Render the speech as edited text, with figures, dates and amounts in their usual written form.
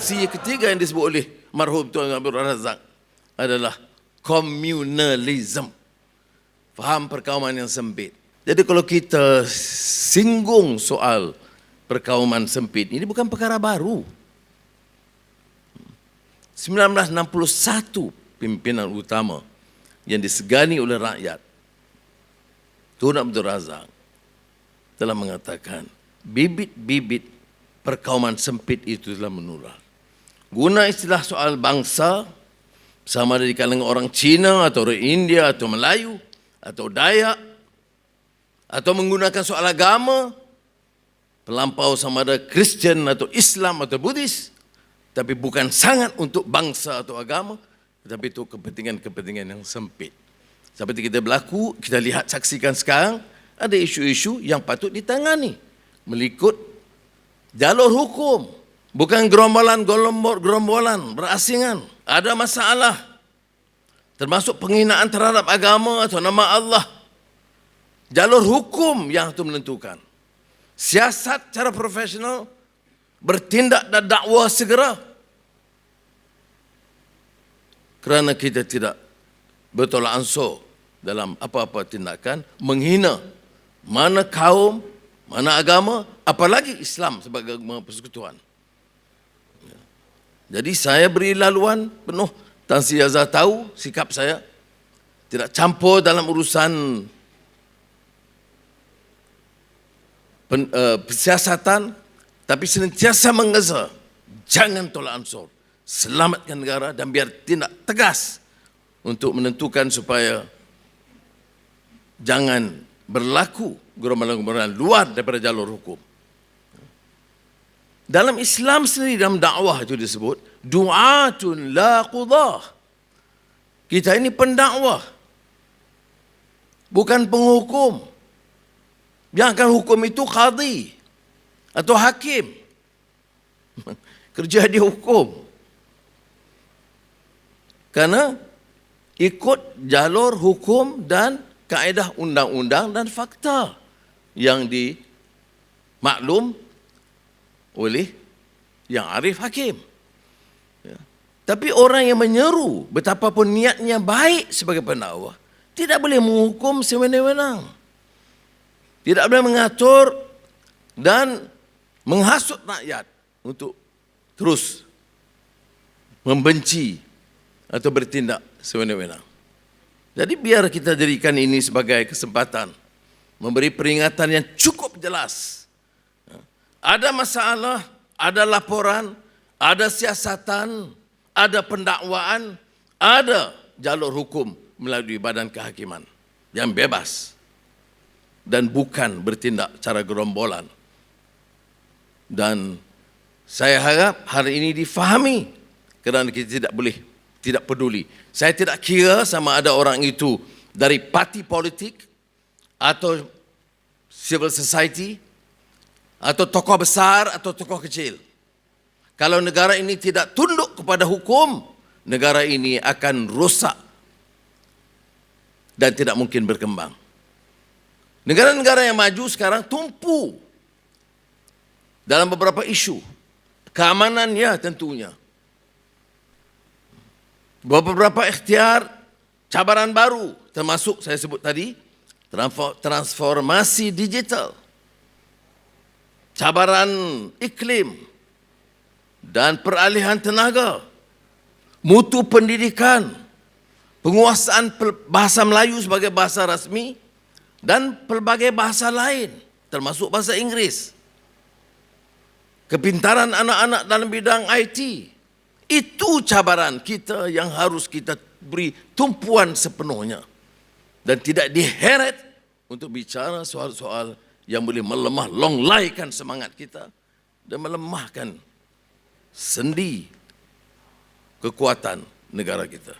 opsi ketiga yang disebut oleh marhum Tuan Abdul Razak adalah communalism. Faham perkauman yang sempit. Jadi kalau kita singgung soal perkauman sempit, ini bukan perkara baru. 1961 pimpinan utama yang disegani oleh rakyat, Tun Abdul Razak, telah mengatakan bibit-bibit perkauman sempit itu telah menular. Guna istilah soal bangsa, sama ada di kalangan orang Cina atau orang India atau Melayu atau Dayak, atau menggunakan soal agama, pelampau sama ada Kristian atau Islam atau Buddhis, tapi bukan sangat untuk bangsa atau agama, tetapi itu kepentingan-kepentingan yang sempit. Seperti kita berlaku, kita lihat, saksikan sekarang, ada isu-isu yang patut ditangani melikut jalur hukum, bukan gerombolan berasingan. Ada masalah, termasuk penghinaan terhadap agama atau nama Allah. Jalur hukum yang itu menentukan. Siasat secara profesional, bertindak dan dakwah segera. Kerana kita tidak bertolak ansur dalam apa-apa tindakan menghina mana kaum, mana agama, apalagi Islam sebagai agama persekutuan. Jadi saya beri laluan penuh. Tan Sri Azhar tahu sikap saya, tidak campur dalam urusan siasatan, tapi senantiasa mengeza, jangan tolak ansur, selamatkan negara dan biar tindak tegas untuk menentukan supaya jangan berlaku gerombolan-gerombolan luar daripada jalur hukum. Dalam Islam sendiri, dalam dakwah itu disebut du'atun la qudah. Kita ini pendakwah, bukan penghukum. Yang akan hukum itu qadhi atau hakim. Kerja dia hukum. Karena ikut jalur hukum dan kaedah undang-undang dan fakta yang dimaklum oleh yang arif hakim. Ya. Tapi orang yang menyeru, betapapun niatnya baik sebagai pendakwah, tidak boleh menghukum sewenang-wenang. Tidak boleh mengatur dan menghasut rakyat untuk terus membenci atau bertindak sewenang-wenang. Jadi biar kita jadikan ini sebagai kesempatan memberi peringatan yang cukup jelas. Ada masalah, ada laporan, ada siasatan, ada pendakwaan, ada jalur hukum melalui badan kehakiman yang bebas dan bukan bertindak secara gerombolan. Dan saya harap hari ini difahami, kerana kita tidak peduli. Saya tidak kira sama ada orang itu dari parti politik atau civil society atau tokoh besar atau tokoh kecil. Kalau negara ini tidak tunduk kepada hukum, negara ini akan rusak dan tidak mungkin berkembang. Negara-negara yang maju sekarang tumpu dalam beberapa isu. Keamanannya tentunya. Beberapa ikhtiar, cabaran baru, termasuk saya sebut tadi, transformasi digital, cabaran iklim, dan peralihan tenaga, mutu pendidikan, penguasaan bahasa Melayu sebagai bahasa rasmi, dan pelbagai bahasa lain, termasuk bahasa Inggeris. Kepintaran anak-anak dalam bidang IT, itu cabaran kita yang harus kita beri tumpuan sepenuhnya. Dan tidak diheret untuk bicara soal-soal yang boleh melemah longlaikan semangat kita dan melemahkan sendi kekuatan negara kita.